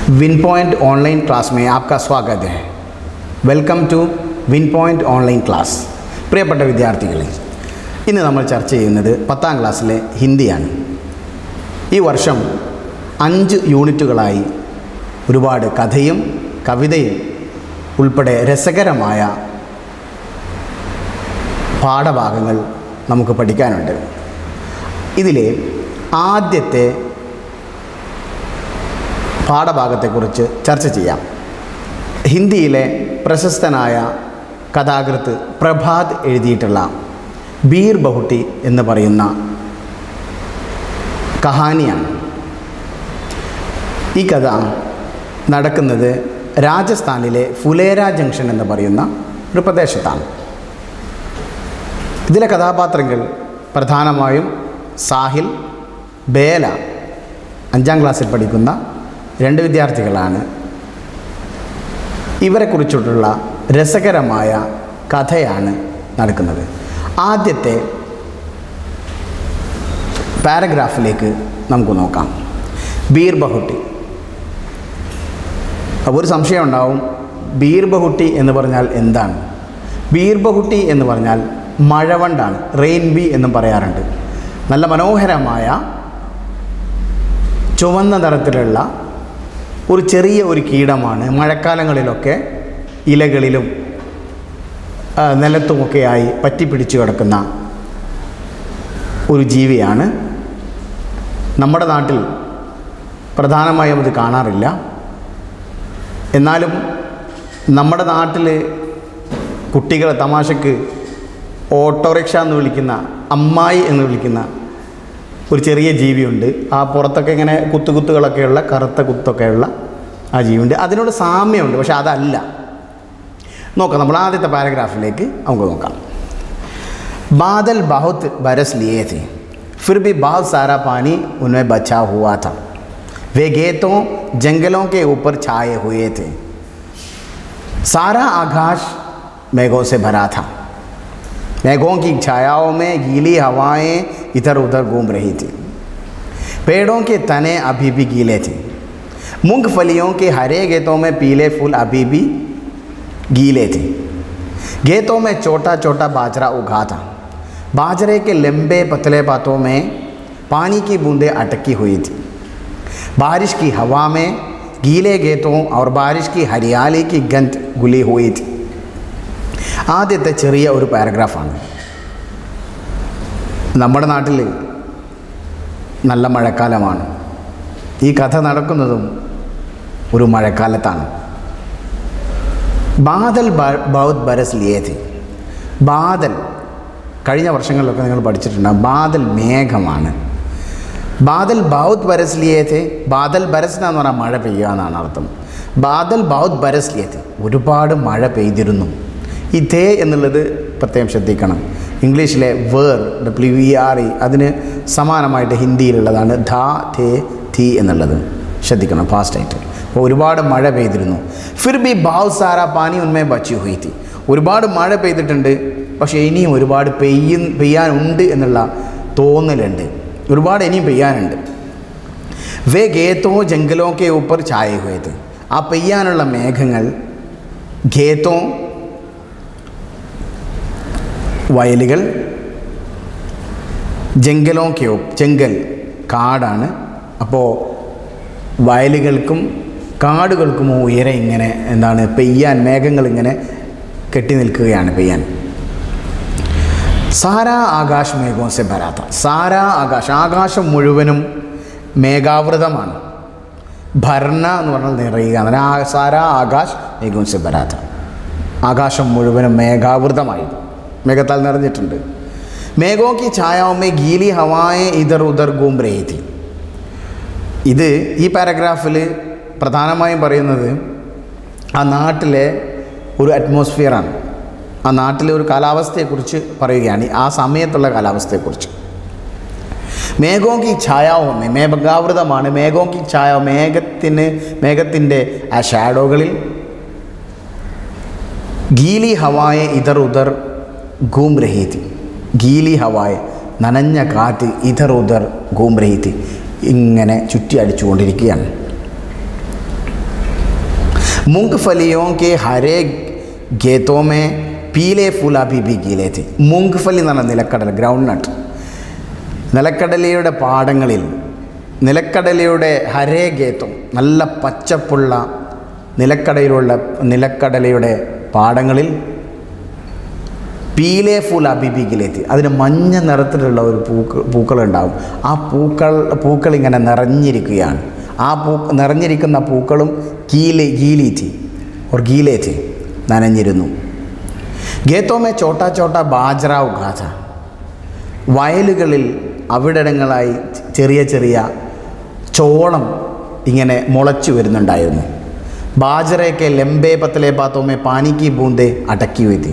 Win point online class में आपका स्वागत है. Welcome to Win Point online class. പ്രിയപ്പെട്ട വിദ്യാർത്ഥികളെ, ഇന്ന് നമ്മൾ ചർച്ച ചെയ്യുന്നത് 10ാം ക്ലാസ്സിലെ ഹിന്ദിയാണ്. ഈ വർഷം 5 യൂണിറ്റുകളായി ഒരുപാട് കഥയും കവിതയും ഉൾപ്പെടെ രസകരമായ പാഠഭാഗങ്ങൾ നമുക്ക് പഠിക്കാനുണ്ട്. ഇതിലെ ആദ്യത്തെ പാഠഭാഗത്തെക്കുറിച്ച് ചർച്ച ചെയ്യാം. ഹിന്ദിയിലെ പ്രശസ്തനായ കഥാകൃത്ത് പ്രഭാത് എഴുതിയിട്ടുള്ള ബീർ ബഹുട്ടി എന്ന് പറയുന്ന കഹാനിയാണ്. ഈ കഥ നടക്കുന്നത് രാജസ്ഥാനിലെ ഫുലേര ജംഗ്ഷൻ എന്ന് പറയുന്ന ഒരു പ്രദേശത്താണ്. ഇതിലെ കഥാപാത്രങ്ങൾ പ്രധാനമായും സാഹിൽ, ബേല 5ാം ക്ലാസ്സിൽ പഠിക്കുന്ന 2 വിദ്യാർത്ഥികളാണ്. ഇവരെക്കുറിച്ചിട്ടുള്ള രസകരമായ കഥയാണ് നടക്കുന്നത്. ആദ്യത്തെ പാരഗ്രാഫിലേക്ക് നമുക്ക് നോക്കാം. ബീർ ബഹുട്ടി. ഒരു സംശയം ഉണ്ടാവും, ബീർ ബഹുട്ടി എന്ന് പറഞ്ഞാൽ എന്താണ്? ബീർ ബഹുട്ടി എന്ന് പറഞ്ഞാൽ മഴവണ്ടാണ്. റെയിൻ ബി എന്നും പറയാറുണ്ട്. നല്ല മനോഹരമായ ചുവന്ന നിറത്തിലുള്ള ഒരു ചെറിയ ഒരു കീടമാണ്. മഴക്കാലങ്ങളിലൊക്കെ ഇലകളിലും നിലത്തുമൊക്കെയായി പറ്റിപ്പിടിച്ചു കിടക്കുന്ന ഒരു ജീവിയാണ്. നമ്മുടെ നാട്ടിൽ പ്രധാനമായും അത് കാണാറില്ല. എന്നാലും നമ്മുടെ നാട്ടിൽ കുട്ടികൾ തമാശക്ക് ഓട്ടോറിക്ഷ എന്ന് വിളിക്കുന്ന, അമ്മായി എന്ന് വിളിക്കുന്ന ഒരു ചെറിയ ജീവിയുണ്ട്. ആ പുറത്തൊക്കെ ഇങ്ങനെ കുത്തുകളൊക്കെയുള്ള കറുത്ത കുത്തൊക്കെയുള്ള ആ ജീവിയുണ്ട്. അതിനോട് സാമ്യമുണ്ട്, പക്ഷെ അതല്ല. നോക്കാം, നമ്മൾ ആദ്യത്തെ പാരഗ്രാഫിലേക്ക് നമുക്ക് നോക്കാം. ബാദൽ बहुत बरस लिए थे, फिर भी बहुत सारा पानी उनमें बचा हुआ था. वे खेतों जंगलों के ऊपर छाए हुए थे. सारा आकाश मेघों से भरा था. मेघों की छायाओं में गीली हवाएं इधर उधर घूम रही थी. पेड़ों के तने अभी भी गीले थे. मूंगफलियों के हरे खेतों में पीले फूल अभी भी गीले थे. खेतों में छोटा छोटा बाजरा उगा था. बाजरे के लंबे पतले पातों में पानी की बूंदें अटकी हुई थी. बारिश की हवा में गीले खेतों और बारिश की हरियाली की गंध घुली हुई थी. ആദ്യത്തെ ചെറിയ ഒരു പാരഗ്രാഫാണ്. നമ്മുടെ നാട്ടിൽ നല്ല മഴക്കാലമാണ്. ഈ കഥ നടക്കുന്നതും ഒരു മഴക്കാലത്താണ്. ബാദൽ ബഹുത് ബരസ് ലിയേ ഥേ. ബാദൽ കഴിഞ്ഞ വർഷങ്ങളിലൊക്കെ നിങ്ങൾ പഠിച്ചിട്ടുണ്ടാകും. ബാദൽ മേഘമാണ്. ബാദൽ ബഹുത് ബരസ് ലിയേ ഥേ. ബാദൽ ബരസ് എന്ന് പറഞ്ഞാൽ മഴ പെയ്യുക എന്നാണ് അർത്ഥം. ബാദൽ ബഹുത് ബരസ് ലിയേ ഥേ, ഒരുപാട് മഴ പെയ്തിരുന്നു. ഈ തേ എന്നുള്ളത് പ്രത്യേകം ശ്രദ്ധിക്കണം. ഇംഗ്ലീഷിലെ വേർ WERE അതിന് സമാനമായിട്ട് ഹിന്ദിയിലുള്ളതാണ് ധാ തേ ഥി എന്നുള്ളത്. ശ്രദ്ധിക്കണം, ഫാസ്റ്റായിട്ട്. അപ്പോൾ ഒരുപാട് മഴ പെയ്തിരുന്നു. ഫിർ ബി ബഹുത് സാരാ പാനി ഉന്മേ ബച്ചി ഹുയി ഥി. ഒരുപാട് മഴ പെയ്തിട്ടുണ്ട്, പക്ഷേ ഇനിയും ഒരുപാട് പെയ്യാനുണ്ട് എന്നുള്ള തോന്നലുണ്ട്. ഒരുപാട് ഇനിയും പെയ്യാനുണ്ട്. വേ ഖേത്തോ ജംഗലോ കെ ഊപ്പർ ഛായേ ഹുയേ ഥേ. ആ പെയ്യാനുള്ള മേഘങ്ങൾ ഖേത്തോ വയലുകൾ, ജംഗലോ കെ ജംഗൽ കാടാണ്. അപ്പോൾ വയലുകൾക്കും കാടുകൾക്കും ഉയരെ ഇങ്ങനെ എന്താണ് പെയ്യാൻ, മേഘങ്ങൾ ഇങ്ങനെ കെട്ടി നിൽക്കുകയാണ് പെയ്യാൻ. സാരാ ആകാശ് മേഘോം സെ ഭരാത്ത. സാരാ ആകാശ്, ആകാശം മുഴുവനും മേഘാവൃതമാണ്. ഭർണ എന്ന് പറഞ്ഞാൽ നിറയുക. സാരാ ആകാശ് മേഘോം സെ ഭരാത്ത. ആകാശം മുഴുവനും മേഘാവൃതമായി, മേഘത്താൽ നിറഞ്ഞിട്ടുണ്ട്. മേഘോ കി ഛായാവുമേ ഗീലി ഹവായെ ഇധർ ഉധർ ഗൂം രഹി ഥി. ഇത് ഈ പാരഗ്രാഫിൽ പ്രധാനമായും പറയുന്നത് ആ നാട്ടിലെ ഒരു അറ്റ്മോസ്ഫിയറാണ്. ആ നാട്ടിലെ ഒരു കാലാവസ്ഥയെക്കുറിച്ച് പറയുകയാണ്, ആ സമയത്തുള്ള കാലാവസ്ഥയെക്കുറിച്ച്. മേഘോ കി ഛായാവുമേ, മേഘാവൃതമാണ്. മേഘോ കി ഛായ, മേഘത്തിൻ്റെ ആ ഷാഡോകളിൽ ഗീലി ഹവായെ ഇധർ ഉധർ घूम रही थी. गीली हवाएं, നനഞ്ഞ കാറ്റ് ഇധർ ഉധർ ഘൂം രഹി ഥി, ഇങ്ങനെ ചുറ്റി അടിച്ചുകൊണ്ടിരിക്കുകയാണ്. मूंगफलियों के हरे खेतों में पीले फूल अभी भी गीले थे. മൂംഗ്ഫലി എന്ന് പറഞ്ഞാൽ നിലക്കടല, ഗ്രൗണ്ട് നട്ട്. നിലക്കടലയുടെ പാടങ്ങളിൽ, നിലക്കടലയുടെ ഹരേ ഗേത്തും, നല്ല പച്ചപ്പുള്ള നിലക്കടലയുടെ പാടങ്ങളിൽ പീലേ ഫൂൽ അബിബിഗിലെത്തി, അതിന് മഞ്ഞ നിറത്തിലുള്ള ഒരു പൂക്കളുണ്ടാവും. ആ പൂക്കൾ ഇങ്ങനെ നിറഞ്ഞിരിക്കുകയാണ്. ആ നിറഞ്ഞിരിക്കുന്ന പൂക്കളും ഗീലീറ്റി നനഞ്ഞിരുന്നു. ഗേത്തോമേ ചോട്ടാ ചോട്ടാ ബാജ്ര ഉഗാഥ, വയലുകളിൽ അവിടങ്ങളിലായി ചെറിയ ചെറിയ ചോളം ഇങ്ങനെ മുളച്ചു വരുന്നുണ്ടായിരുന്നു. ബാജറയൊക്കെ ലംബേ പത്തലേ പാത്തോമേ പാനിക്ക് ബൂന്തേ അടക്കി വെത്തി,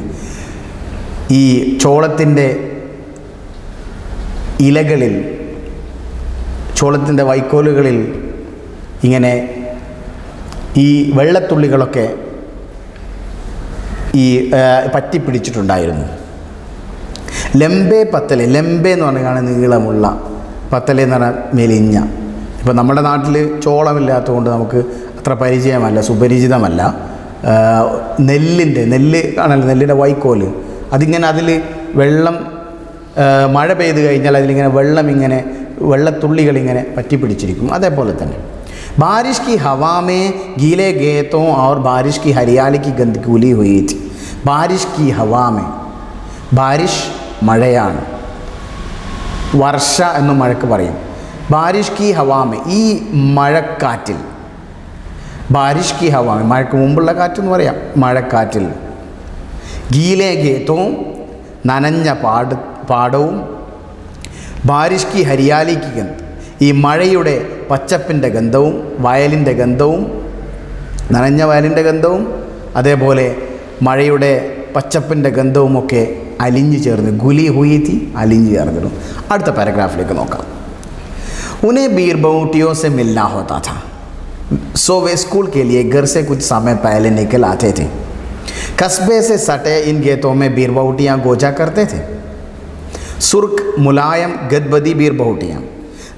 ഈ ചോളത്തിൻ്റെ ഇലകളിൽ, ചോളത്തിൻ്റെ വൈക്കോലുകളിൽ ഇങ്ങനെ ഈ വെള്ളത്തുള്ളികളൊക്കെ ഈ പറ്റിപ്പിടിച്ചിട്ടുണ്ടായിരുന്നു. ലംബേ പത്തലെ, ലംബേ എന്ന് പറഞ്ഞാൽ നീളമുള്ള, പത്തലെ എന്ന് പറഞ്ഞാൽ മെലിഞ്ഞ. ഇപ്പോൾ നമ്മുടെ നാട്ടിൽ ചോളമില്ലാത്തതുകൊണ്ട് നമുക്ക് അത്ര പരിചയമല്ല, സുപരിചിതമല്ല. നെല്ല് ആണല്ലോ, നെല്ലിൻ്റെ വൈക്കോല്, അതിങ്ങനെ അതിൽ വെള്ളം മഴ പെയ്ത് കഴിഞ്ഞാൽ അതിലിങ്ങനെ വെള്ളത്തുള്ളികളിങ്ങനെ പറ്റിപ്പിടിച്ചിരിക്കും. അതേപോലെ തന്നെ बारिश की हवा में गीले खेतों और बारिश की हरियाली की गंध घुली हुई थी. बारिश की हवा में, बारिश മഴയാണ്, വർഷ എന്ന് മഴക്ക് പറയും. ബാരിഷ് കി ഹവാമെ, ഈ മഴക്കാറ്റിൽ, ബാരിഷ് കി ഹവാമെ മഴക്ക് മുമ്പുള്ള കാറ്റെന്ന് പറയാം, മഴക്കാറ്റിൽ. ഗീലേ ഖേതവും, നനഞ്ഞ പാടവും, ബാരിഷ് കി ഹരിയാലി കി ഗന്ധ്, ഈ മഴയുടെ പച്ചപ്പിൻ്റെ ഗന്ധവും, വയലിൻ്റെ ഗന്ധവും, നനഞ്ഞ വയലിൻ്റെ ഗന്ധവും, അതേപോലെ മഴയുടെ പച്ചപ്പിൻ്റെ ഗന്ധവുമൊക്കെ അലിഞ്ഞു ചേർന്ന്, ഗുലി ഹുയി थी, അലിഞ്ഞു ചേർന്നിരുന്നു. അടുത്ത പാരഗ്രാഫിലേക്ക് നോക്കാം. उन्हें बीरबहुटियों से मिलना होता था, सो वे स्कूल के लिए घर से कुछ समय पहले निकल आते थे. कस्बे से सटे इन खेतों में बीरबहुटियाँ गोजा करते थे. सुर्ख मुलायम गदबदी बीरबहुटियाँ,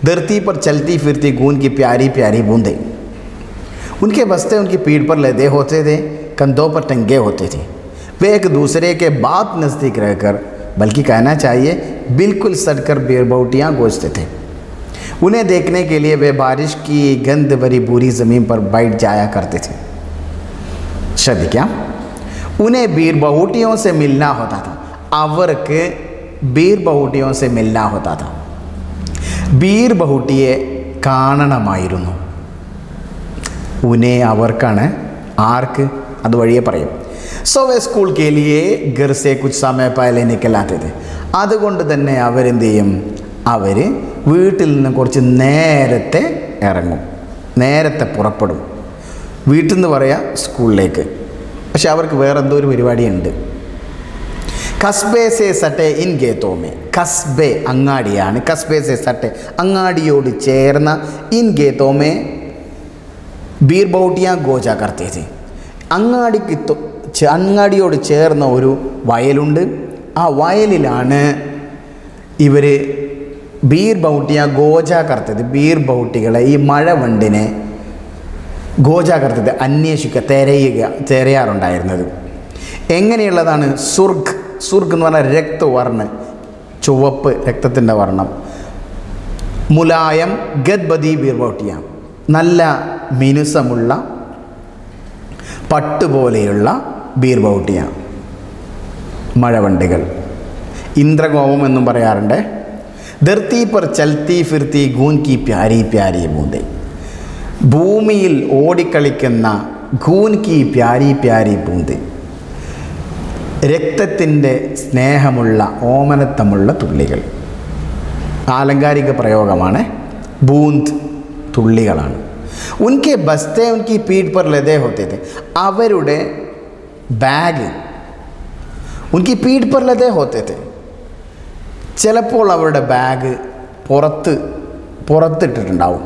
धरती पर चलती फिरती गूंद की प्यारी प्यारी बूंदें. उनके बस्ते उनकी पीठ पर लदे होते थे, कंधों पर टंगे होते थे. वे एक दूसरे के बहुत नज़दीक रहकर, बल्कि कहना चाहिए बिल्कुल सटकर बीरबहुटियाँ गोजते थे. उन्हें देखने के लिए वे बारिश की गंध भरी बुरी ज़मीन पर बैठ जाया करते थे. ശ്രദ്ധിക്കാം, उन्हें बीरबहुटियों से मिलना होता था, അവർക്ക് बीरबहुटियों से मिलना होता था. बीरबहुटिയെ കാണണമായിരുന്നു. ഉനെ അവർക്കാണ്, ആർക്ക്, അതുവഴിയെ പറയും. സോ വേ സ്കൂൾ കെ ലിയേ ഘർ സേ കുച്ച് സമയ പഹലെ നിക്കൽ ആത്തെ थे. അതുകൊണ്ട് തന്നെ അവരെന്ത് ചെയ്യും, അവർ വീട്ടിൽ നിന്ന് കുറച്ച് നേരത്തെ ഇറങ്ങും, നേരത്തെ പുറപ്പെടും. വീട്ടിൽ നിന്ന് പറയാം സ്കൂളിലേക്ക്, പക്ഷെ അവർക്ക് വേറെ എന്തോ ഒരു പരിപാടിയുണ്ട്. കസ്ബേ സേ സട്ടെ ഇൻ ഖേത്തോമേ, കസ്ബേ അങ്ങാടിയാണ്, കസ്ബേ സേ സട്ടെ അങ്ങാടിയോട് ചേർന്ന, ഇൻ ഖേത്തോമേ बीरबहुटियाँ गोजा करते थे. അങ്ങാടിയോട് ചേർന്ന ഒരു വയലുണ്ട്. ആ വയലിലാണ് ഇവർ बीरबहुटियाँ गोजा करते थे. बीरबहुटिകളെ, ഈ മഴവണ്ടിനെ ഗോജാ കർത്തത്, തിരയാറുണ്ടായിരുന്നത്. എങ്ങനെയുള്ളതാണ്? സുർഖ് എന്ന് പറഞ്ഞാൽ രക്തവർണ്ണ, ചുവപ്പ്, രക്തത്തിൻ്റെ വർണ്ണം. മുലായം ഗദ്ബദി ബീർബൗട്ടിയ, നല്ല മിനുസമുള്ള പട്ടുപോലെയുള്ള ബീർബൗട്ടിയ മഴവണ്ടികൾ. ഇന്ദ്രഗോപം എന്നും പറയാറുണ്ട്. ധർത്തി പർ ചൽത്തി ഫിർത്തി ഗൂൻ കി പ്യാരി പ്യാരി ബൂന്ദേ, ഭൂമിയിൽ ഓടിക്കളിക്കുന്ന ഗൂൻ കി പ്യാരി പ്യാരി ബൂന്ദേ, രക്തത്തിൻ്റെ സ്നേഹമുള്ള ഓമനത്തമുള്ള തുള്ളികൾ. ആലങ്കാരിക പ്രയോഗമാണ്. ബൂന്ത് തുള്ളികളാണ്. ഉൻകെ ബസ്തേ ഉൻകി പീഠ് പർ ലദേ ഹോത്തേ थे, അവരുടെ ബാഗ് ഉൻകി പീഠ് പർ ലദേ ഹോത്തേ थे. ചിലപ്പോൾ അവരുടെ ബാഗ് പുറത്തിട്ടിട്ടുണ്ടാവും.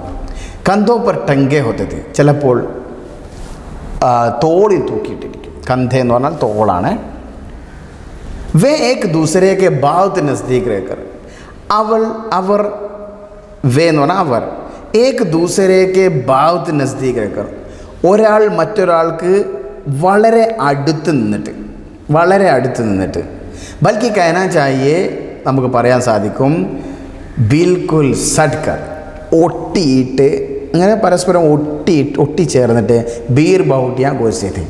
കന്ധോ പർ ടങ്കേ ഹോത്തേ थे, ചിലപ്പോൾ തോളിൽ തൂക്കിയിട്ടിരിക്കും. കന്ധ എന്ന് പറഞ്ഞാൽ തോളാണ്. വേ ഏക് ദൂസരേക്ക് ബാത്ത് നസ്ദീക് രേക്കർ, അവർ വേ എന്ന് പറഞ്ഞാൽ അവർ, ഏക് ദൂസരേക്ക് ബാത്ത് നസ്ദീക് രേക്കർ, ഒരാൾ മറ്റൊരാൾക്ക് വളരെ അടുത്ത് നിന്നിട്ട് ബൽക്കി कहना चाहिए നമുക്ക് പറയാൻ സാധിക്കും ബിൽകുൽ സഡ്കർ, ഒട്ടിയിട്ട്, അങ്ങനെ പരസ്പരം ഒട്ടിച്ചേർന്നിട്ട് ബീർ ബൗട്ടിയ ഗോസ്യത്തെ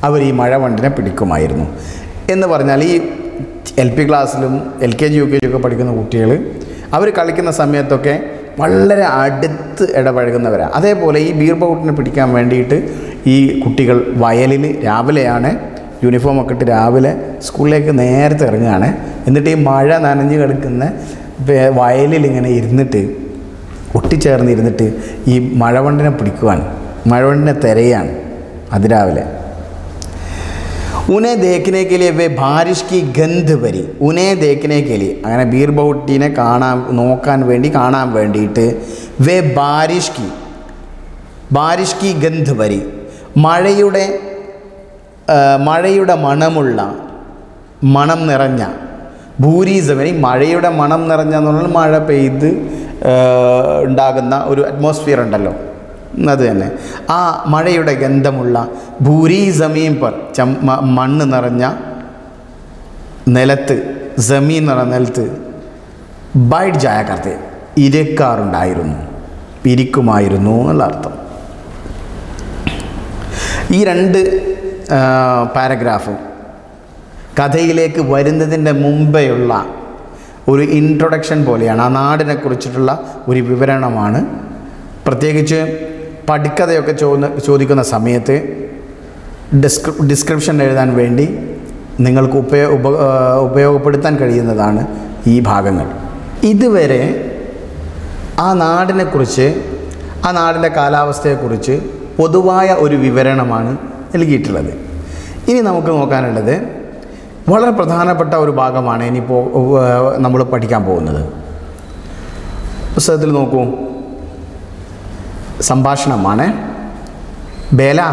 അവർ ഈ മഴവണ്ടിനെ പിടിക്കുമായിരുന്നു എന്ന് പറഞ്ഞാൽ ഈ LP ക്ലാസ്സിലും LKG UKG ഒക്കെ പഠിക്കുന്ന കുട്ടികൾ അവർ കളിക്കുന്ന സമയത്തൊക്കെ വളരെ അടുത്ത് ഇടപഴകുന്നവരാണ്. അതേപോലെ ഈ ബീർ ബൗട്ടിനെ പിടിക്കാൻ വേണ്ടിയിട്ട് ഈ കുട്ടികൾ വയലിൽ രാവിലെയാണ് യൂണിഫോമൊക്കെ ഇട്ട് രാവിലെ സ്കൂളിലേക്ക് നേരത്തെ ഇറങ്ങുകയാണ്. എന്നിട്ട് ഈ മഴ നനഞ്ഞ് കിടക്കുന്ന വയലിൽ ഇങ്ങനെ ഇരുന്നിട്ട് ഒട്ടിച്ചേർന്നിരുന്നിട്ട് ഈ മഴവണ്ടിനെ പിടിക്കുവാണ്, മഴവണ്ടിനെ തിരയാണ് അതിരാവിലെ. ഉനെ ദേഖനെ കെ ലിയെ വേ ബാരിഷ് കി ഗന്ധ് ഭരി, ഉനെ ദേഖനെ കെ ലിയെ, അങ്ങനെ ബീർ ബൗട്ടിനെ കാണാൻ വേണ്ടിയിട്ട് വേ ബാരിഷ് കി ഗന്ധ് ഭരി, മഴയുടെ മണം നിറഞ്ഞ, ഭൂരി സമയം, മഴയുടെ മണം നിറഞ്ഞ എന്ന് പറഞ്ഞാൽ മഴ പെയ്ത് ഉണ്ടാകുന്ന ഒരു അറ്റ്മോസ്ഫിയർ ഉണ്ടല്ലോ, അത് തന്നെ. ആ മഴയുടെ ഗന്ധമുള്ള ഭൂരി സമീൻ പർ, മണ്ണ് നിറഞ്ഞ നിലത്ത്, സമീൻ നിറഞ്ഞ നിലത്ത് ബൈറ്റ് ജായ കർത്തെ, ഇരിക്കുമായിരുന്നു എന്നുള്ള അർത്ഥം. ഈ രണ്ട് പാരഗ്രാഫ് കഥയിലേക്ക് വരുന്നതിൻ്റെ മുമ്പെയുള്ള ഒരു ഇൻട്രൊഡക്ഷൻ പോലെയാണ്. ആ നാടിനെ കുറിച്ചിട്ടുള്ള ഒരു വിവരണമാണ്. പ്രത്യേകിച്ച് പഠിക്കഥയൊക്കെ ചോദിക്കുന്ന സമയത്ത് ഡിസ്ക്രിപ്ഷൻ എഴുതാൻ വേണ്ടി നിങ്ങൾക്ക് ഉപയോഗപ്പെടുത്താൻ കഴിയുന്നതാണ് ഈ ഭാഗങ്ങൾ. ഇതുവരെ ആ നാടിനെക്കുറിച്ച്, ആ നാടിൻ്റെ കാലാവസ്ഥയെക്കുറിച്ച് പൊതുവായ ഒരു വിവരണമാണ് നൽകിയിട്ടുള്ളത്. ഇനി നമുക്ക് നോക്കാനുള്ളത് വളരെ പ്രധാനപ്പെട്ട ഒരു ഭാഗമാണ് ഇനിയിപ്പോൾ നമ്മൾ പഠിക്കാൻ പോകുന്നത്. പുസ്തകത്തിൽ നോക്കൂ, സംഭാഷണമാണ്. बेला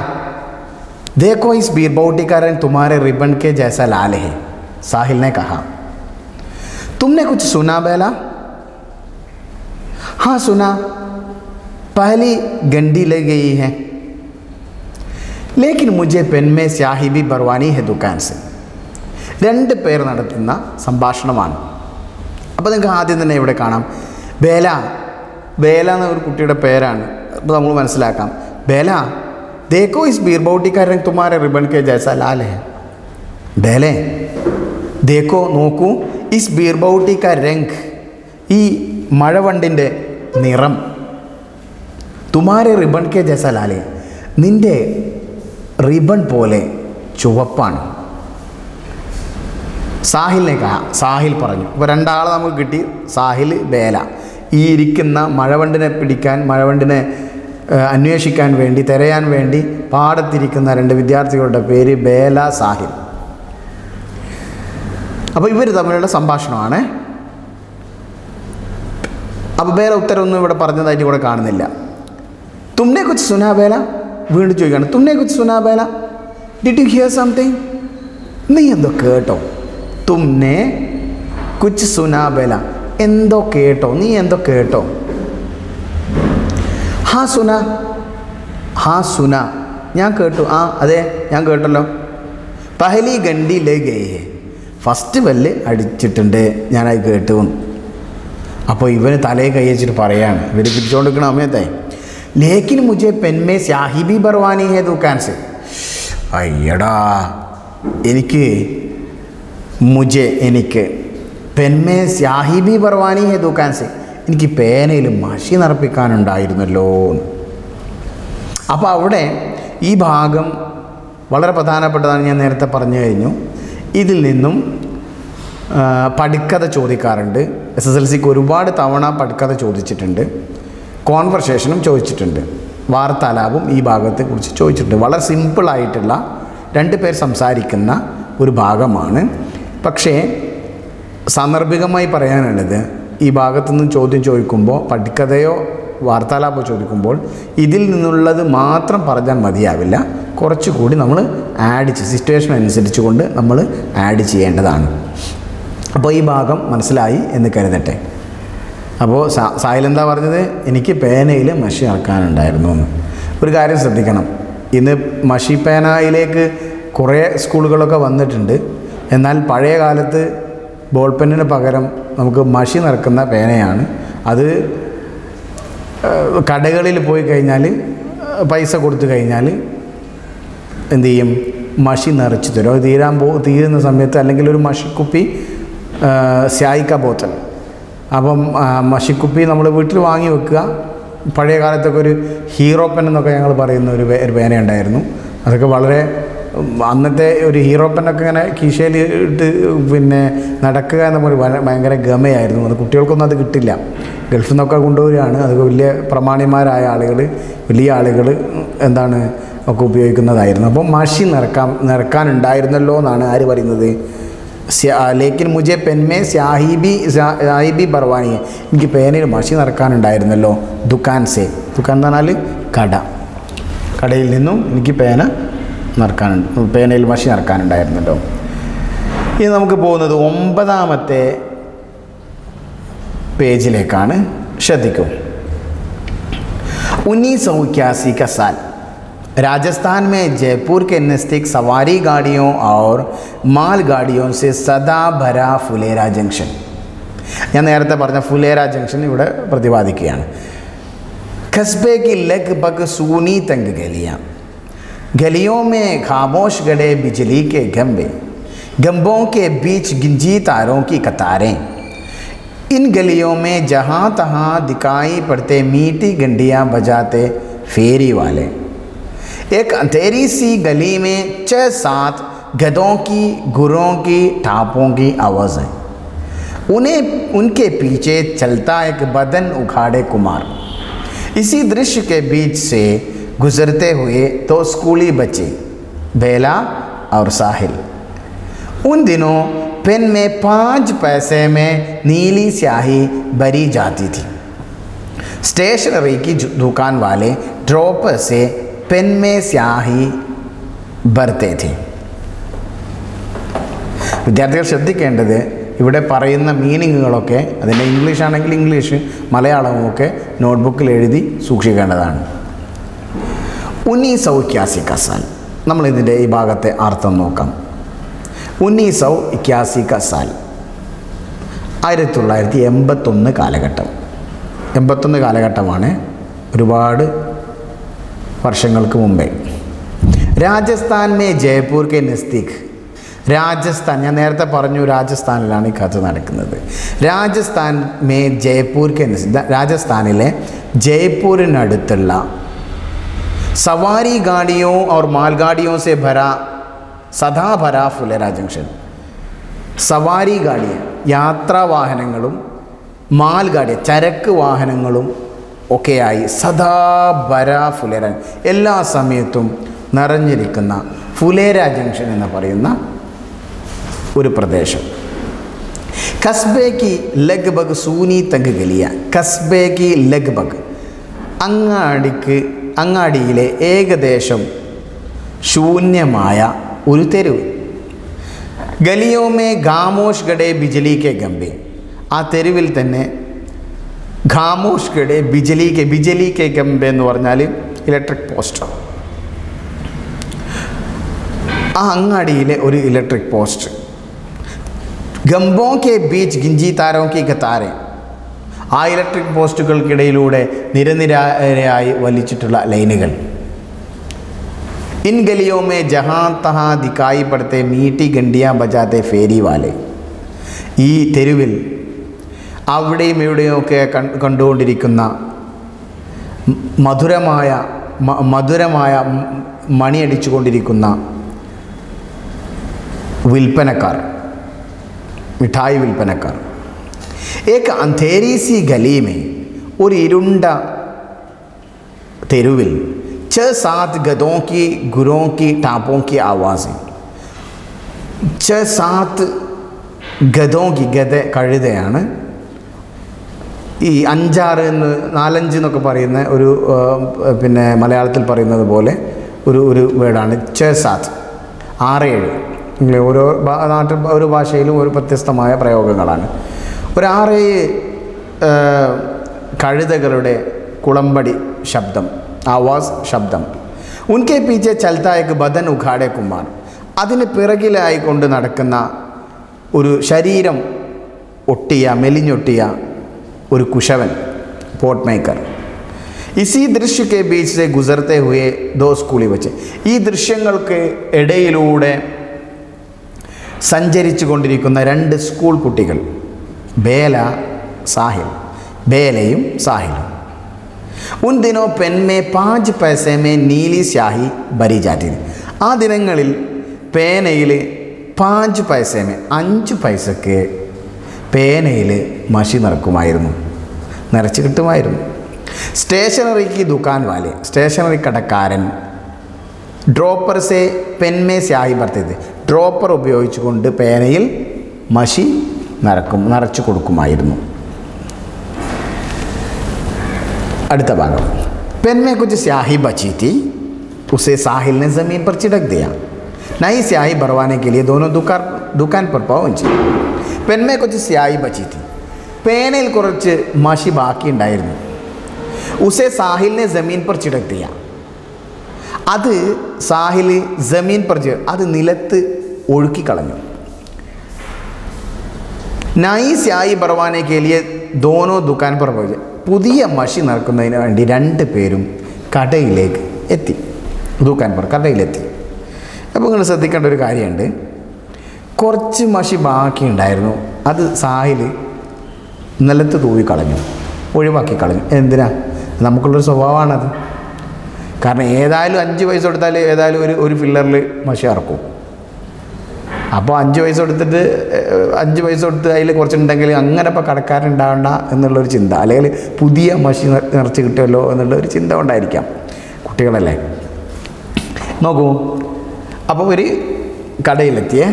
देखो इस बीरबौटी का रंग तुम्हारे रिबन के जैसा लाल है, साहिल ने कहा। तुमने कुछ सुना बेला? हाँ सुना, पहली गंडी ले गई है, लेकिन मुझे पेन में स्याही भी भरवानी है दुकान से. രണ്ട് പേർ നടത്തുന്ന സംഭാഷണമാണ്. അപ്പോൾ നിങ്ങൾക്ക് ആദ്യം തന്നെ ഇവിടെ കാണാം ബേല എന്ന ഒരു കുട്ടിയുടെ പേരാണ്. അപ്പോൾ നമ്മൾ മനസ്സിലാക്കാം, ബേല देखो इस बीरबौटी का रंग तुम्हारे रिबन के जैसा लाल है. बेले देखो നോക്കൂ, ഇസ് ബീർബൗട്ടി കാ രംഗ്, ഈ മഴവണ്ടിൻ്റെ നിറം, തുമാരെ റിബൺ കെ ജൈസ ലാൽ ഹെ, നിൻ്റെ റിബൺ പോലെ ചുവപ്പാണ്. സാഹിലിനെ സാഹിൽ പറഞ്ഞു. ഇപ്പോൾ രണ്ടാളെ നമുക്ക് കിട്ടി, സാഹിൽ, ബേല. ഈ ഇരിക്കുന്ന മഴവണ്ടിനെ പിടിക്കാൻ, മഴവണ്ടിനെ അന്വേഷിക്കാൻ വേണ്ടി, തിരയാൻ വേണ്ടി പാടത്തിരിക്കുന്ന രണ്ട് വിദ്യാർത്ഥികളുടെ പേര് ബേല, സാഹിൽ. അപ്പോൾ ഇവർ തമ്മിലുള്ള സംഭാഷണമാണ്. അപ്പോൾ ബേല ഉത്തരവൊന്നും ഇവിടെ പറഞ്ഞതായിട്ട് ഇവിടെ കാണുന്നില്ല. തുമ്നെ കുച്ച് സുനാ ബേല, വീണ്ടും ചോദിക്കുകയാണ്, തുമ്നെ കുച്ച് സുനാ ബേല, ഡിഡ് യു ഹിയർ സംതിങ്, നീ എന്തോ കേട്ടോ? തുമ്നെ കുച്ച് സുനാ ബേല, എന്തോ കേട്ടോ, നീ എന്തോ കേട്ടോ? ഹാ സുന, ഹാ സുന, ഞാൻ കേട്ടു. ആ അതെ, ഞാൻ കേട്ടല്ലോ. പഹലി ഗണ്ടി ലേ ഗയേ ഹെ, ഫസ്റ്റ് ബെല്ല് അടിച്ചിട്ടുണ്ട്, ഞാനത് കേട്ടു. അപ്പോൾ ഇവന് തലയെ കൈ വെച്ചിട്ട് പറയാണ്, ഇവർ പിടിച്ചുകൊണ്ടിരിക്കണ സമയത്തെ, ലേക്കിൻ മുझे പെൻ മേ സ്യാഹി ഭി ഭർവാനി ഹെ ദുകാൻ സെ. അയ്യടാ, എനിക്ക് പെൻ മേ സ്യാഹി ഭി ഭർവാനി ഹെ ദുകാൻ സെ, എനിക്ക് പേനയിൽ മഷി നിറപ്പിക്കാനുണ്ടായിരുന്നല്ലോ. അപ്പോൾ അവിടെ ഈ ഭാഗം വളരെ പ്രധാനപ്പെട്ടതാണ്. ഞാൻ നേരത്തെ പറഞ്ഞു കഴിഞ്ഞു. ഇതിൽ നിന്നും പഠിക്കഥ ചോദിക്കാറുണ്ട്. SSLCക്ക് ഒരുപാട് തവണ പഠിക്കഥ ചോദിച്ചിട്ടുണ്ട്, കോൺവെർസേഷനും ചോദിച്ചിട്ടുണ്ട്, വാർത്താലാപം ഈ ഭാഗത്തെക്കുറിച്ച് ചോദിച്ചിട്ടുണ്ട്. വളരെ സിമ്പിളായിട്ടുള്ള രണ്ട് പേർ സംസാരിക്കുന്ന ഒരു ഭാഗമാണ്. പക്ഷേ സാന്ദർഭികമായി പറയാനുള്ളത്, ഈ ഭാഗത്തുനിന്ന് ചോദ്യം ചോദിക്കുമ്പോൾ, പഠിക്കഥയോ വാർത്താലാപോ ചോദിക്കുമ്പോൾ ഇതിൽ നിന്നുള്ളത് മാത്രം പറഞ്ഞാൽ മതിയാവില്ല, കുറച്ചുകൂടി നമ്മൾ സിറ്റുവേഷൻ അനുസരിച്ച് കൊണ്ട് നമ്മൾ ആഡ് ചെയ്യേണ്ടതാണ്. അപ്പോൾ ഈ ഭാഗം മനസ്സിലായി എന്ന് കരുതട്ടെ. അപ്പോൾ സാഹിൽ എന്താ പറഞ്ഞത്? എനിക്ക് പേനയിൽ മഷി ഇറക്കാനുണ്ടായിരുന്നു എന്ന്. ഒരു കാര്യം ശ്രദ്ധിക്കണം, ഇന്ന് മഷിപ്പേനയിലേക്ക് കുറേ സ്കൂളുകളൊക്കെ വന്നിട്ടുണ്ട്. എന്നാൽ പഴയ കാലത്ത് ബോൾ പെന്നിന് പകരം നമുക്ക് മഷി നിറക്കുന്ന പേനയാണ്. അത് കടകളിൽ പോയി കഴിഞ്ഞാൽ പൈസ കൊടുത്തു കഴിഞ്ഞാൽ എന്തു ചെയ്യും, മഷി നിറച്ച് തരും. അത് തീരുന്ന സമയത്ത് അല്ലെങ്കിൽ ഒരു മഷിക്കുപ്പി, സ്യായിക്ക ബോത്തൽ, അപ്പം മഷിക്കുപ്പി നമ്മൾ വീട്ടിൽ വാങ്ങി വെക്കുക. പഴയ കാലത്തൊക്കെ ഒരു ഹീറോ പെൻ എന്നൊക്കെ ഞങ്ങൾ പറയുന്ന ഒരു പേന ഉണ്ടായിരുന്നു. അതൊക്കെ വളരെ അന്നത്തെ ഒരു ഹീറോ പെന്നൊക്കെ ഇങ്ങനെ കീശയിൽ ഇട്ട് പിന്നെ നടക്കുക എന്നൊരു ഭയങ്കര ഗമയായിരുന്നു. അത് കുട്ടികൾക്കൊന്നും അത് കിട്ടില്ല. ഗൾഫിൽ നിന്നൊക്കെ കൊണ്ടുവരികയാണ്. അത് വലിയ പ്രമാണിമാരായ ആളുകൾ, വലിയ ആളുകൾ എന്താണ് ഒക്കെ ഉപയോഗിക്കുന്നതായിരുന്നു. അപ്പം മഷി നിറക്കാനുണ്ടായിരുന്നല്ലോ എന്നാണ് ആര് പറയുന്നത്? ലേക്കിൻ മുജെ പെൻമേ സ്യാഹി ബി ബർവാനി, എനിക്ക് പേനയിൽ മഷി നിറക്കാനുണ്ടായിരുന്നല്ലോ. ദുക്കാൻ എന്ന് പറഞ്ഞാൽ കടയിൽ നിന്നും എനിക്ക് പേനയിൽ മഷി നിറക്കാനുണ്ടായിരുന്നല്ലോ. ഇനി നമുക്ക് പോകുന്നത് 9ാമത്തെ പേജിലേക്കാണ്. ശ്രദ്ധിക്കൂ. 1981 का साल राजस्थान में जयपुर के नज़दीक सवारी गाड़ियों और माल गाड़ियों से सदा भरा फुलेरा जंक्शन, ഞാൻ നേരത്തെ പറഞ്ഞ ഫുലേര ജംഗ്ഷൻ ഇവിടെ പ്രതിപാദിക്കുകയാണ്. कस्बे की लगभग सूनी तंग गलियों में खामोश गड़े बिजली के गंबों के बीच गिंजी तारों की कतारें. इन गलियों में जहाँ तहाँ दिखाई पड़ते मीठी घंटियाँ बजाते फेरी वाले. एक अंधेरी सी गली में 6-7 गधों की, गुरों की, टापों की आवाज़ है. उनके पीछे चलता एक बदन उखाड़े कुमार. इसी दृश्य के बीच से गुजरते हुए 2 स्कूली बच्चे, बेला और साहिल. उन दिनों पेन में 5 पैसे में नीली स्याही भरी जाती थी. स्टेशनरी की दुकान वाले ड्रॉपर से पेन में स्याही भरते थे. വിദ്യാർത്ഥികൾ ശ്രദ്ധിക്കേണ്ടത് ഇവിടെ പറയുന്ന മീനിങ്ങുകളൊക്കെ അതിൻ്റെ ഇംഗ്ലീഷ് ആണെങ്കിൽ ഇംഗ്ലീഷ്, മലയാളമൊക്കെ നോട്ട്ബുക്കിൽ എഴുതി സൂക്ഷിക്കേണ്ടതാണ്. 1981 का साल, നമ്മളിതിൻ്റെ ഈ ഭാഗത്തെ അർത്ഥം നോക്കാം. 1981 का साल 1981 കാലഘട്ടം. 81 കാലഘട്ടമാണ്, ഒരുപാട് വർഷങ്ങൾക്ക് മുമ്പേ. രാജസ്ഥാൻ മേ ജയ്പൂർ കെ നസ്ദീക്, രാജസ്ഥാൻ, ഞാൻ നേരത്തെ പറഞ്ഞു രാജസ്ഥാനിലാണ് ഈ കഥ നടക്കുന്നത്. രാജസ്ഥാൻ മേ ജയ്പൂർ കെ നസ്ദീക്, രാജസ്ഥാനിലെ ജയ്പൂരിനടുത്തുള്ള സവാരി ഗാഡിയോ और മാൽഗാഡിയോ से भरा സദാ ഭരാ ഫുലേര ജംഗ്ഷൻ. സവാരി ഗാഡിയ യാത്രാവാഹനങ്ങളും മാൽഗാഡിയ ചരക്ക് വാഹനങ്ങളും ഒക്കെയായി സദാ ഭരാ ഫുലേര, എല്ലാ സമയത്തും നിറഞ്ഞിരിക്കുന്ന ഫുലേര ജംഗ്ഷൻ എന്ന് പറയുന്ന ഒരു പ്രദേശം. കസ്ബേക്ക് ലഗ്ബഗ് സൂനി തഗ് ഗലിയ, കസ്ബേക്ക് ലഗ്ബഗ് അങ്ങാടിയിലെ ഏകദേശം ശൂന്യമായ ഒരു തെരുവ്. ഗലിയോമേ ഖാമോഷ് ഗഡേ ബിജലി കെ ഗംബെ, ആ തെരുവിൽ തന്നെ ഖാമോഷ് ഗഡേ ബിജലി കെ ഗംബെ എന്ന് പറഞ്ഞാൽ ഇലക്ട്രിക് പോസ്റ്റ്. ആ അങ്ങാടിയിലെ ഒരു ഇലക്ട്രിക് പോസ്റ്റ്. ഗംബോ കെ ബീച്ച് ഗിഞ്ചി താരോ കി കതാരെ, ആ ഇലക്ട്രിക് പോസ്റ്റുകൾക്കിടയിലൂടെ നിരനിരയായി വലിച്ചിട്ടുള്ള ലൈനുകൾ. ഇൻ ഗലിയോ മേ ജഹാ തഹാ ദിക്കായി പടത്തെ മീട്ടി ഗണ്ടിയാ ബജാത്തെ ഫേരി വാലെ, ഈ തെരുവിൽ അവിടെയും ഇവിടെയുമൊക്കെ കണ്ടുകൊണ്ടിരിക്കുന്ന മധുരമായ മണിയടിച്ചു കൊണ്ടിരിക്കുന്ന വിൽപ്പനക്കാർ, മിഠായി വിൽപ്പനക്കാർ. ഏക അന്ധേരി സി ഗലീമേ, ഒരു ഇരുണ്ട തെരുവിൽ 6-7 ഗധോं की, गुरों की, टापों की आवाज़ें. 6-7 ഗധോं की, ഗധ കഴുതയാണ്. ഈ 5-6 4-5 പറയുന്ന ഒരു പിന്നെ മലയാളത്തിൽ പറയുന്നത് പോലെ ഒരു വേർഡാണ് 6-7, 6-7. ഓരോ നാട്ടിൽ ഓരോ ഭാഷയിലും ഒരു വ്യത്യസ്തമായ പ്രയോഗങ്ങളാണ്. ഒരു 6-7 കഴുതകളുടെ കുളമ്പടി ശബ്ദം, ആവാസ് ശബ്ദം. ഉൻകെ പീछे ചൽത്താ ഏക് ബദൻ ഉഖാടെ കുമാർ, അതിന് പിറകിലായിക്കൊണ്ട് നടക്കുന്ന ഒരു ശരീരം ഒട്ടിയ മെലിഞ്ഞൊട്ടിയ ഒരു കുശവൻ, പോട്ട് മേക്കർ. ഇസി ദൃശ്യ കെ ബീച്ച് സെ ഗുസർത്തെ ഹുയെ ദോ സ്കൂളിൽ വെച്ച്, ഈ ദൃശ്യങ്ങൾക്ക് ഇടയിലൂടെ സഞ്ചരിച്ചു കൊണ്ടിരിക്കുന്ന രണ്ട് സ്കൂൾ കുട്ടികൾ, ബേല സാഹിൽ, ബേലയും സാഹിലും. ഉൻ ദിനോ പെൻ മേ 5 പൈസേ മേ നീലി സ്യാഹി ഭരി ജാതി, ആ ദിനങ്ങളിൽ പേനയിൽ 5 പൈസേ മേ 5 പൈസക്ക് പേനയിൽ മഷി നിറക്കുമായിരുന്നു, നിറച്ച് കിട്ടുമായിരുന്നു. സ്റ്റേഷനറിക്ക് ദുക്കാൻ വാലെ, സ്റ്റേഷനറി കടക്കാരൻ ഡ്രോപ്പർ സെ പെൻമേ സ്യാഹി ഭർത്തത്, ഡ്രോപ്പർ ഉപയോഗിച്ചുകൊണ്ട് പേനയിൽ മഷി നിറച്ചു കൊടുക്കുമായിരുന്നു. അടുത്ത ഭാഗം. പെൻമേ കുച്ച് സ്യാഹി बची थी, उसे साहिल ने ज़मीन पर छिड़क दिया. नई स्याही भरवाने के लिए दोनों दुकान पर पहुंचे. പെൻമേ കുച്ച് സ്യാഹി बची थी, പേനയിൽ കുറച്ച് മഷി ബാക്കി ഉണ്ടായിരുന്നു. ഉസെ സാഹിലിനെ ജമീൻ पर छिड़क दिया, അത് സാഹിൽ ജമീൻ पर അത് നിലത്ത് ഒഴുക്കി കളഞ്ഞു. നയി സ്യാഹി ഭർവാനെ के लिए दोनों दुकान पर पहुंचे, പുതിയ മഷി നിറക്കുന്നതിന് വേണ്ടി 2 പേരും കടയിലേക്ക് എത്തി, ദുക്കാൻ पर കടയിലെത്തി. അപ്പോൾ നിങ്ങൾ ശ്രദ്ധിക്കേണ്ട ഒരു കാര്യമുണ്ട്, കുറച്ച് മഷി ബാക്കി ഉണ്ടായിരുന്നു, അത് സാഹിൽ നിലത്ത് തൂവിക്കളഞ്ഞു, ഒഴിവാക്കി കളഞ്ഞു. എന്തിനാ? നമുക്കുള്ളൊരു സ്വഭാവമാണത്. കാരണം ഏതായാലും 5 പൈസ കൊടുത്താൽ ഏതായാലും ഒരു ഫില്ലറിൽ മഷി ഇറക്കും. അപ്പോൾ 5 പൈസ കൊടുത്തിട്ട് 5 പൈസ കൊടുത്ത് അതിൽ കുറച്ചുണ്ടെങ്കിൽ അങ്ങനെ ഇപ്പോൾ കടക്കാരുണ്ടാവണ്ട എന്നുള്ളൊരു ചിന്ത, അല്ലെങ്കിൽ പുതിയ മഷി നിറച്ച് കിട്ടുമല്ലോ എന്നുള്ളൊരു ചിന്ത കൊണ്ടായിരിക്കാം, കുട്ടികളല്ലേ. നോക്കൂ, അപ്പോൾ ഒരു കടയിലെത്തിയേ.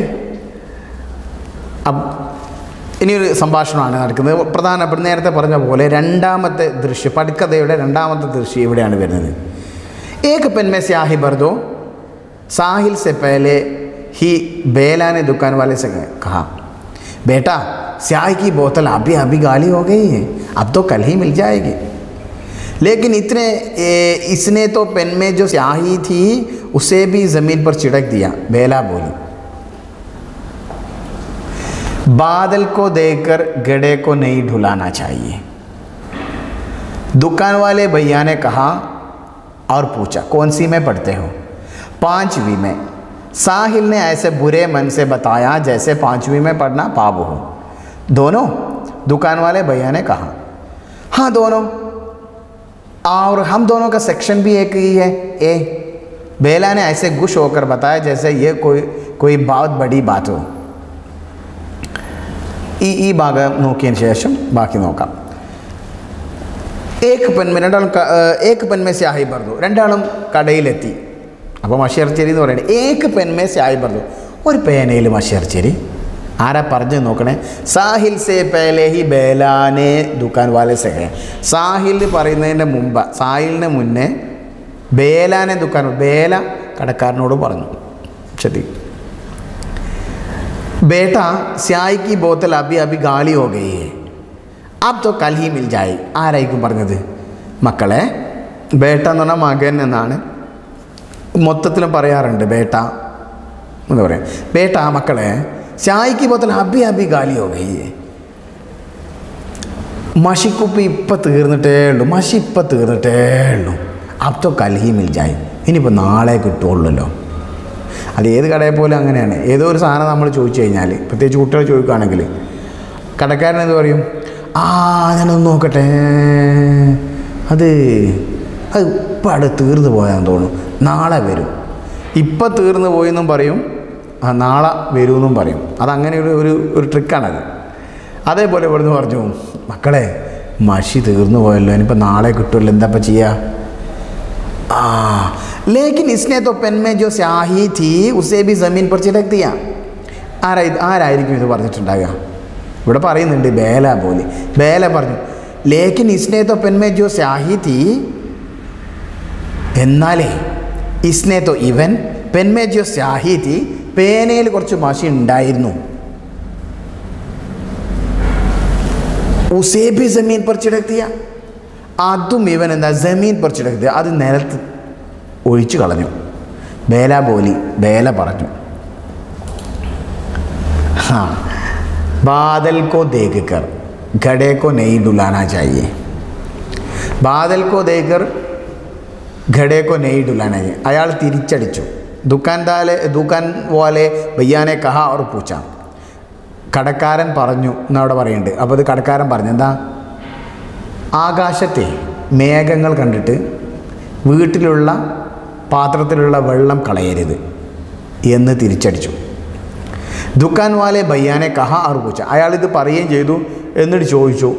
ഇനിയൊരു സംഭാഷണമാണ് നടക്കുന്നത്. പ്രധാനപ്പെട്ട നേരത്തെ പറഞ്ഞ പോലെ രണ്ടാമത്തെ ദൃശ്യം, പടുക്കഥയുടെ രണ്ടാമത്തെ ദൃശ്യം ഇവിടെയാണ് വരുന്നത്. ഏക് പെൻ മേ സ്യാഹി ഭർ ദോ, साहिल से पहले ही बेला ने दुकान वाले से कहा, बेटा स्याही की बोतल अभी गाली हो गई है, अब तो कल ही मिल जाएगी. लेकिन इसने तो पेन में जो स्याही थी उसे भी ज़मीन पर छिड़क दिया. बेला बोली, बादल को देखकर गड्ढे को नहीं ढुलाना चाहिए. दुकान वाले भैया ने कहा और पूछा, कौन सी में पढ़ते हो? 5वीं में. साहिल ने ऐसे बुरे मन से बताया जैसे 5वीं में पढ़ना पाप हो. दोनों? दुकान वाले भैया ने कहा. हाँ दोनों, और हम दोनों का सेक्शन भी एक ही है, ए. बेला ने ऐसे गुश होकर बताया जैसे ये कोई बहुत बड़ी बात हो. ഈ ഭാഗം നോക്കിയതിന് ശേഷം ബാക്കി നോക്കാം. ഏക് പെൻ മേ സ്യാഹി ഭർ ദോ, രണ്ടാളും കടയിലെത്തി. അപ്പോൾ മഷി ഇറച്ചേരി എന്ന് പറയുന്നത് ഏക് പെൻ മേ സ്യാഹി ഭർ ദോ, ഒരു പേനയിൽ മഷി ഇറച്ചേരി. ആരാ പറഞ്ഞു നോക്കണേ? സാഹിൽ സേ പേലെ ഹി ബേലാനെ ദുക്കാൻ വാലെ സെ. സാഹിൽ പറയുന്നതിൻ്റെ മുമ്പ്, സാഹിലിന് മുന്നേ ബേലാനെ ദുക്കാൻ, ബേല കടക്കാരനോട് പറഞ്ഞു, ശരി, बेटा स्याही की बोतल अभी गाली हो गई है, अब तो कल ही मिल जाए. ആരായിരിക്കും പറഞ്ഞത്? മക്കളെ, ബേട്ട എന്ന് പറഞ്ഞാൽ മകൻ എന്നാണ് മൊത്തത്തിലും പറയാറുണ്ട്. ബേട്ട എന്ന് പറയാം. ബേട്ട മക്കളെ, സ്യാഹിക്ക് ബോത്തൽ അഭി ഗാലി ഹോ ഗയി ഹൈ, മഷിക്കുപ്പി ഇപ്പം തീർന്നിട്ടേ ഉള്ളൂ, മഷി ഇപ്പം തീർന്നിട്ടേ ഉള്ളൂ. അബ് തോ കൽ ഹി മിൽ ജായ്, ഇനിയിപ്പോൾ നാളെ കിട്ടുള്ളല്ലോ. അത് ഏത് കടയിൽ പോലും അങ്ങനെയാണ്. ഏതോ ഒരു സാധനം നമ്മൾ ചോദിച്ചു കഴിഞ്ഞാൽ, പ്രത്യേകിച്ച് കുട്ടികൾ ചോദിക്കുകയാണെങ്കിൽ കടക്കാരൻ എന്ത് പറയും? ഞാനൊന്ന് നോക്കട്ടെ, അത് ഇപ്പം അവിടെ തീർന്നു പോയാന്ന് തോന്നുന്നു, നാളെ വരും. ഇപ്പം തീർന്നു പോയെന്നും പറയും, നാളെ വരുമെന്നും പറയും. അതങ്ങനെ ഒരു ട്രിക്കാണത്. അതേപോലെ ഇവിടുന്ന് പറഞ്ഞു, മക്കളെ മഷി തീർന്നു പോയല്ലോ, ഇനിയിപ്പോൾ നാളെ കിട്ടുമല്ലോ, എന്താ ഇപ്പം ചെയ്യുക? लेकिन इसने तो पेन में जो स्याही थी उसे भी ज़मीन पर छिड़क दिया. ആരായിരിക്കും ഇത് പറഞ്ഞിട്ടുണ്ടാകുക? ഇവിടെ പറയുന്നുണ്ട് ബേല പോലെ. ബേല പറഞ്ഞു, ലേക്കിൻ ഇസ്നെ തോ പെൻ മേ ജോ സ്യാഹി തീ, എന്നാലേ ഇസ്നെ തോ ഇവൻ പെൻ മേ ജോ സ്യാഹി തീ, പേനയിൽ കുറച്ച് മഷി ഉണ്ടായിരുന്നു. ഉസേ ഭി ജമീൻ പർ ചിടക് ദിയ, അതും ഇവൻ എന്താ ജമീൻ പർ ചിടക് ദിയ, അത് നിലത്ത് ഒഴിച്ചു കളഞ്ഞു. ബേല ബോലി, ബേല പറഞ്ഞു. बादल को देखकर घड़े को नहीं डुलाना चाहिए. बादल को देखकर घड़े को नहीं डुलाना चाहिए. അയാൾ തിരിച്ചടിച്ചു. ദുക്കാൻ വാലെ ഭയ്യാനെ കഹ और पूछा. കടക്കാരൻ പറഞ്ഞു എന്നവിടെ പറയുന്നുണ്ട്. അപ്പോൾ ഇത് കടക്കാരൻ പറഞ്ഞു എന്താ, ആകാശത്തെ മേഘങ്ങൾ കണ്ടിട്ട് വീട്ടിലുള്ള പാത്രത്തിലുള്ള വെള്ളം കളയരുത് എന്ന് തിരിച്ചടിച്ചു. ദുക്കാൻ വാലെ ഭയ്യാനെ കഹ और पूछा. അയാളിത് പറയുകയും ചെയ്തു. എന്നിട്ട് ചോദിച്ചു,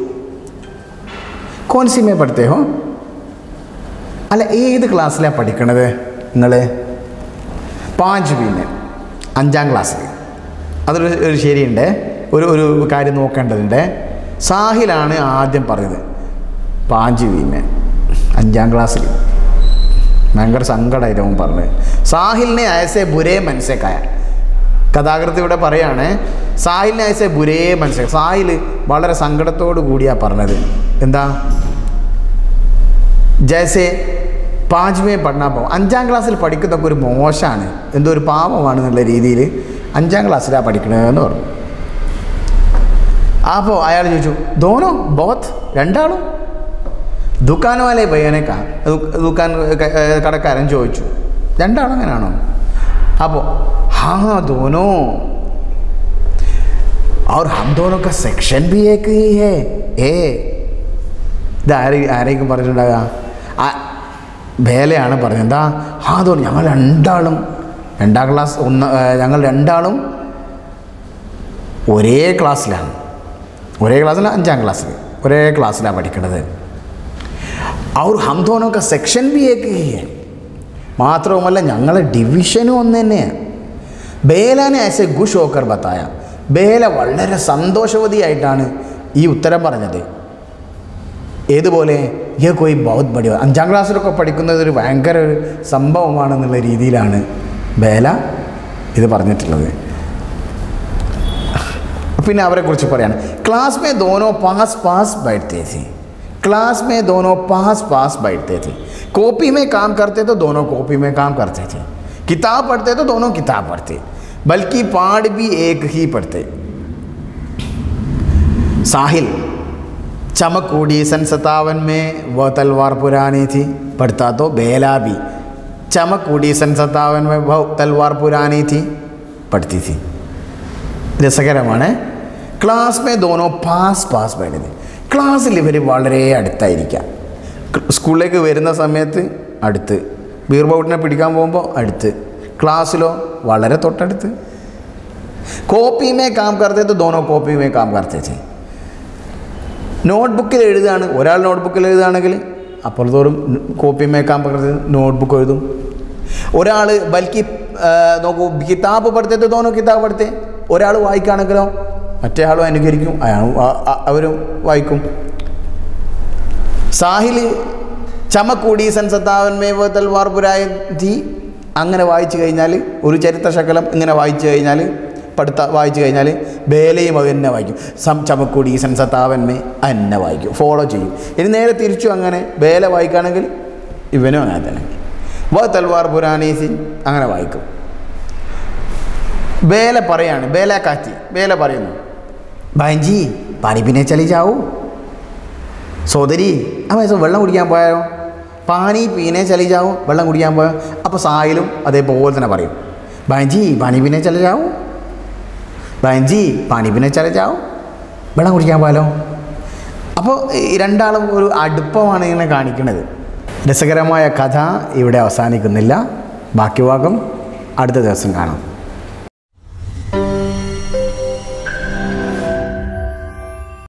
കോൺസിമേ പഠിത്തേ ഹോ, അല്ല ഏത് ക്ലാസ്സിലാണ് പഠിക്കണത് നിങ്ങൾ? 5 5ാം ക്ലാസ്സിൽ. അതൊരു ശരിയുണ്ട്, ഒരു കാര്യം നോക്കേണ്ടതുണ്ട്. സാഹിലാണ് ആദ്യം പറഞ്ഞത് 5 5ാം ക്ലാസ്സിൽ. ഭയങ്കര സങ്കടമായിട്ട് അവൻ പറഞ്ഞത്. സാഹിലിനെ ऐसे बुरे मन से कहा. കഥാകൃത്ത് ഇവിടെ പറയാണ്, സാഹിലിനെ ऐसे बुरे मन से. സാഹിൽ വളരെ സങ്കടത്തോടു കൂടിയാണ് പറഞ്ഞത്. എന്താ, ജൈസെ 5 പഠിക്കാൻ പോകും. 5ാം ക്ലാസ്സിൽ പഠിക്കുന്നതൊക്കെ ഒരു മോശമാണ്, എന്തോ ഒരു പാപമാണ് എന്നുള്ള രീതിയിൽ 5ാം ക്ലാസ്സിലാണ് പഠിക്കണതെന്ന് പറഞ്ഞു. അപ്പോൾ അയാൾ ചോദിച്ചു, ദോനോ ബോത്ത്, രണ്ടാളും? ദുക്കാൻ വാലെ ഭയ്യാനേക്കാ, ദുക്കാൻ കടക്കാരൻ ചോദിച്ചു, രണ്ടാളും അങ്ങനെയാണോ? അപ്പോൾ हाँ हाँ दोनों, और हम दोनों का सेक्शन भी एक ही है. ഇത് ആരെയും പറഞ്ഞിട്ടുണ്ടാകുക, ഭേലയാണ് പറഞ്ഞത്. എന്താ, ഹാ തോന്നി ഞങ്ങൾ രണ്ടാളും 2ാം ക്ലാസ്, ഞങ്ങൾ രണ്ടാളും ഒരേ ക്ലാസ്സിലാണ്. 5ാം ക്ലാസ്സിൽ ഒരേ ക്ലാസ്സിലാണ് പഠിക്കുന്നത്. और हम दोनों का सेक्शन भी एक ही है. മാത്രവുമല്ല ഞങ്ങളെ ഡിവിഷനും ഒന്ന് തന്നെയാണ്. ബേലാനെ ऐसे खुश होकर बताया. ബേല വളരെ സന്തോഷവതിയായിട്ടാണ് ഈ ഉത്തരം പറഞ്ഞത്. ഏതുപോലെ, യേ കോയി ബഹുത് ബഡി, 5ാം ക്ലാസ്സിലൊക്കെ പഠിക്കുന്നത് ഒരു ഭയങ്കര ഒരു സംഭവമാണെന്നുള്ള രീതിയിലാണ് ബേല ഇത് പറഞ്ഞിട്ടുള്ളത്. പിന്നെ അവരെക്കുറിച്ച് പറയാണ്, ക്ലാസ് മേ ദോനോ പാസ് बैठते थे. क्लास में दोनों पास बैठते थे. कॉपी में काम करते तो दोनों कॉपी में काम करते थे. किताब पढ़ते तो दोनों किताब पढ़ते, बल्कि पाठ भी एक ही पढ़ते. साहिल चमक उड़ी सन 57 में वह तलवार पुरानी थी, पढ़ता तो बेला भी चमक उड़ी सन 57 में वह तलवार पुरानी थी, पढ़ती थी. രസകരമാണ്. ക്ലാസ് മേ ദോനോ പാസ് बैठे थे. ക്ലാസ്സിൽ ഇവർ വളരെ അടുത്തായിരിക്കാം. സ്കൂളിലേക്ക് വരുന്ന സമയത്ത് അടുത്ത്, ബീർബൗട്ടിനെ പിടിക്കാൻ പോകുമ്പോൾ അടുത്ത്, ക്ലാസ്സിലോ വളരെ തൊട്ടടുത്ത്. കോപ്പി മേ കാം കർത്തേ തോ ദോനോ കോപ്പി മേ കാം കർത്തേ थे. നോട്ട്ബുക്കിൽ എഴുതുകയാണ്, ഒരാൾ നോട്ട്ബുക്കിൽ എഴുതുകയാണെങ്കിൽ അപ്പുറത്തോറും കോപ്പി മേ കാം കർത്തേ നോട്ട്ബുക്ക് എഴുതും. ഒരാൾ ബൽക്കി നോക്കൂ കിതാബ് പഠിത്തേ തോ ദോനോ കിതാബ് പഠിത്തേ. ഒരാൾ വായിക്കുകയാണെങ്കിലോ മറ്റേ ആളും അനുകരിക്കും, അവരും വായിക്കും. സാഹിൽ ചമക്കൂടി सन 57 में वो तलवार पुरानी थी. അങ്ങനെ വായിച്ചു കഴിഞ്ഞാൽ, ഒരു ചരിത്ര ശകലം ഇങ്ങനെ വായിച്ചു കഴിഞ്ഞാൽ, വായിച്ചു കഴിഞ്ഞാൽ ബേലയും അത് തന്നെ വായിക്കും. ചമക്കൂടി सन 57 में എന്നെ വായിക്കും, ഫോളോ ചെയ്യും. ഇനി നേരെ തിരിച്ചു അങ്ങനെ ബേല വായിക്കുകയാണെങ്കിൽ ഇവനും അങ്ങനെ തന്നെ വ തൽവാർ പുരാനി സി അങ്ങനെ വായിക്കും. ബേല പറയാണ്, ബേല കാറ്റി, ബേല പറയുന്നു, ഭാഞ്ചി പാനി പിന്നെ ചലി ജാവൂ. സോദരി അമ്മ വെള്ളം കുടിക്കാൻ പോയാലോ? പാനി പീനെ ചലി ജാവൂ, വെള്ളം കുടിക്കാൻ പോയോ? അപ്പോൾ സാഹിലും അതേപോലെ തന്നെ പറയും, ഭാഞ്ചി പാനി പിന്നെ ചലി ജാവൂ, ഭാഞ്ചി പാനി പിന്നെ ചലി ജാവൂ, വെള്ളം കുടിക്കാൻ പോയാലോ. അപ്പോൾ രണ്ടാളും ഒരു അടുപ്പമാണ് ഇങ്ങനെ കാണിക്കുന്നത്. രസകരമായ കഥ ഇവിടെ അവസാനിക്കുന്നില്ല. ബാക്കി ഭാഗം അടുത്ത ദിവസം കാണാം.